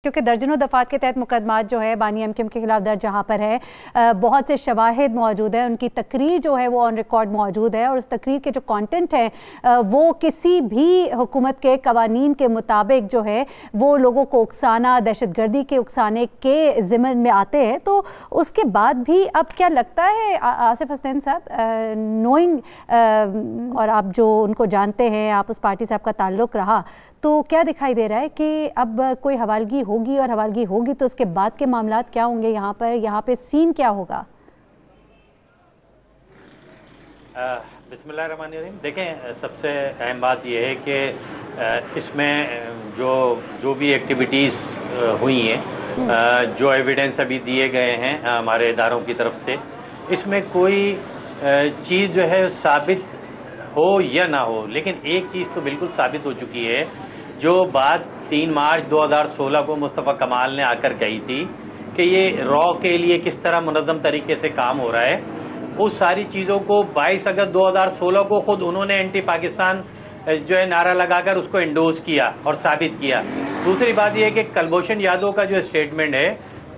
क्योंकि दर्जनों दफात के तहत मुकदमात जो है बानी एमकेएम के खिलाफ दर्ज जहाँ पर है, बहुत से शवाहिद मौजूद है, उनकी तकरीर जो है वो ऑन रिकॉर्ड मौजूद है और उस तकरीर के जो कंटेंट है वो किसी भी हुकूमत के कवानीन के मुताबिक जो है वो लोगों को उकसाना, दहशतगर्दी के उकसाने के ज़िम्मन में आते हैं। तो उसके बाद भी अब क्या लगता है आसिफ हसनैन साहब, नोइंग और आप जो उनको जानते हैं, आप उस पार्टी से आपका ताल्लुक़ रहा, तो क्या दिखाई दे रहा है कि अब कोई हवालगी होगी और हवालगी होगी तो उसके बाद के मामलात क्या होंगे, यहाँ पे सीन क्या होगा? बिस्मिल्लाहिर्रहमानिर्रहीम। देखें, सबसे अहम बात यह है कि इसमें जो भी एक्टिविटीज़ हुई हैं, जो एविडेंस अभी दिए गए हैं हमारे इदारों की तरफ से, इसमें कोई चीज़ जो है साबित हो या ना हो, लेकिन एक चीज़ तो बिल्कुल साबित हो चुकी है। जो बात 3 मार्च 2016 को मुस्तफ़ा कमाल ने आकर कही थी कि ये रॉ के लिए किस तरह मुनज़्ज़म तरीके से काम हो रहा है, उस सारी चीज़ों को 22 अगस्त 2016 को खुद उन्होंने एंटी पाकिस्तान जो है नारा लगाकर उसको इंडोर्स किया और साबित किया। दूसरी बात यह है कि कुलभूषण यादव का जो स्टेटमेंट है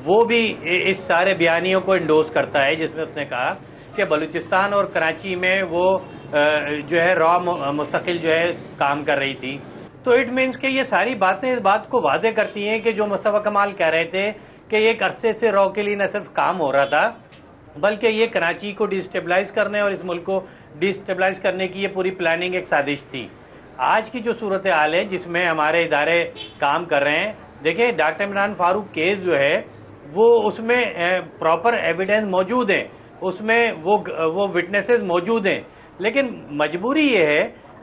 वो भी इस सारे बयानियों को इंडोर्स करता है, जिसमें उसने कहा कि बलूचिस्तान और कराची में वो जो है रॉ मुस्तकिल जो है काम कर रही थी। तो इट मीन्स कि ये सारी बातें इस बात को वादे करती हैं कि जो मुस्तफ़ा कमाल कह रहे थे कि एक अरसे से रॉ के लिए न सिर्फ काम हो रहा था, बल्कि ये कराची को डिस्टेबलाइज करने और इस मुल्क को डिस्टेबलाइज करने की ये पूरी प्लानिंग एक साजिश थी। आज की जो सूरत हाल है जिसमें हमारे इदारे काम कर रहे हैं, देखिए डॉक्टर इमरान फारूक केस जो है वो उसमें प्रॉपर एविडेंस मौजूद है, उसमें वो विटनेसेस मौजूद हैं, लेकिन मजबूरी ये है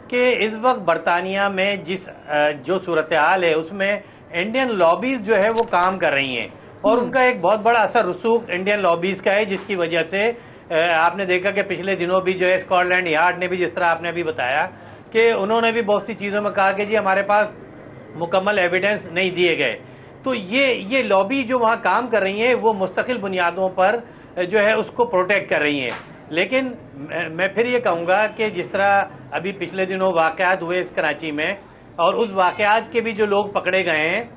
कि इस वक्त बरतानिया में जो सूरत हाल है उसमें इंडियन लॉबीज जो है वो काम कर रही हैं और उनका एक बहुत बड़ा असर रसूख इंडियन लॉबीज का है, जिसकी वजह से आपने देखा कि पिछले दिनों भी जो है स्कॉटलैंड यार्ड ने भी, जिस तरह आपने अभी बताया कि उन्होंने भी बहुत सी चीज़ों में कहा कि जी हमारे पास मुकम्मल एविडेंस नहीं दिए गए। तो ये लॉबी जो वहाँ काम कर रही है वो मुस्तकिल बुनियादों पर जो है उसको प्रोटेक्ट कर रही हैं। लेकिन मैं फिर ये कहूँगा कि जिस तरह अभी पिछले दिनों वाक़यात हुए इस कराची में, और उस वाक़यात के भी जो लोग पकड़े गए हैं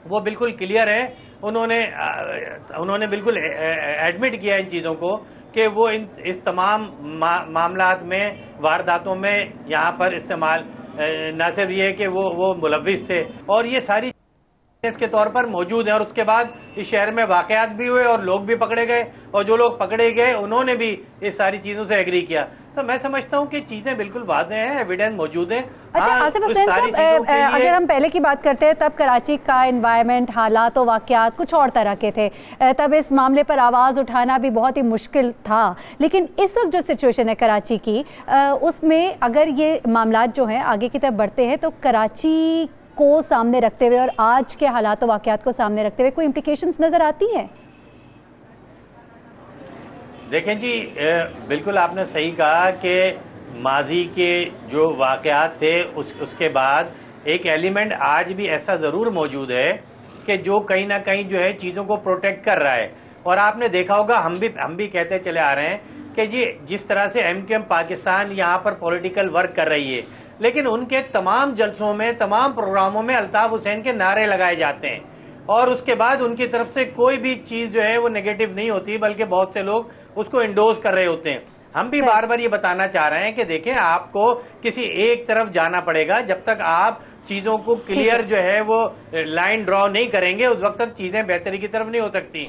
वो बिल्कुल क्लियर है, उन्होंने बिल्कुल एडमिट किया इन चीज़ों को कि वो इस तमाम मामलात में, वारदातों में यहाँ पर इस्तेमाल न सिर्फ ये कि वो मुलव्विस थे और ये सारी के तौर पर मौजूद है। और उसके बाद इस शहर में वाकयात भी हुए और लोग भी पकड़े गए, और जो लोग पकड़े गए उन्होंने भी इस सारी चीजों से एग्री किया। तो मैं समझता हूँ कि चीजें बिल्कुल वाज़ेह हैं, एविडेंस मौजूद है। अच्छा आसिफ हसनैन साहब, अगर हम पहले की बात करते हैं तब कराची का एनवायरनमेंट, हालात और वाकयात कुछ और तरह के थे, तब इस मामले पर आवाज़ उठाना भी बहुत ही मुश्किल था। लेकिन इस वक्त जो सिचुएशन है कराची की, उसमें अगर ये मामलात जो हैं आगे की तरफ बढ़ते हैं तो कराची को सामने रखते हुए और आज के हालात और वाकयात को सामने रखते हुए कोई इम्प्लिकेशंस नजर आती हैं? देखें जी, बिल्कुल आपने सही कहा कि माजी के जो वाकयात थे उसके बाद एक एलिमेंट आज भी ऐसा ज़रूर मौजूद है कि जो कहीं ना कहीं जो है चीज़ों को प्रोटेक्ट कर रहा है। और आपने देखा होगा, हम भी कहते चले आ रहे हैं कि जी जिस तरह से एमकेएम पाकिस्तान यहाँ पर पॉलिटिकल वर्क कर रही है, लेकिन उनके तमाम जलसों में, तमाम प्रोग्रामों में अल्ताफ हुसैन के नारे लगाए जाते हैं और उसके बाद उनकी तरफ से कोई भी चीज़ जो है वो नेगेटिव नहीं होती, बल्कि बहुत से लोग उसको इंडोर्स कर रहे होते हैं। हम भी बार बार ये बताना चाह रहे हैं कि देखें, आपको किसी एक तरफ जाना पड़ेगा। जब तक आप चीज़ों को क्लियर जो है वो लाइन ड्रॉ नहीं करेंगे, उस वक्त तक चीज़ें बेहतरी की तरफ नहीं हो सकती।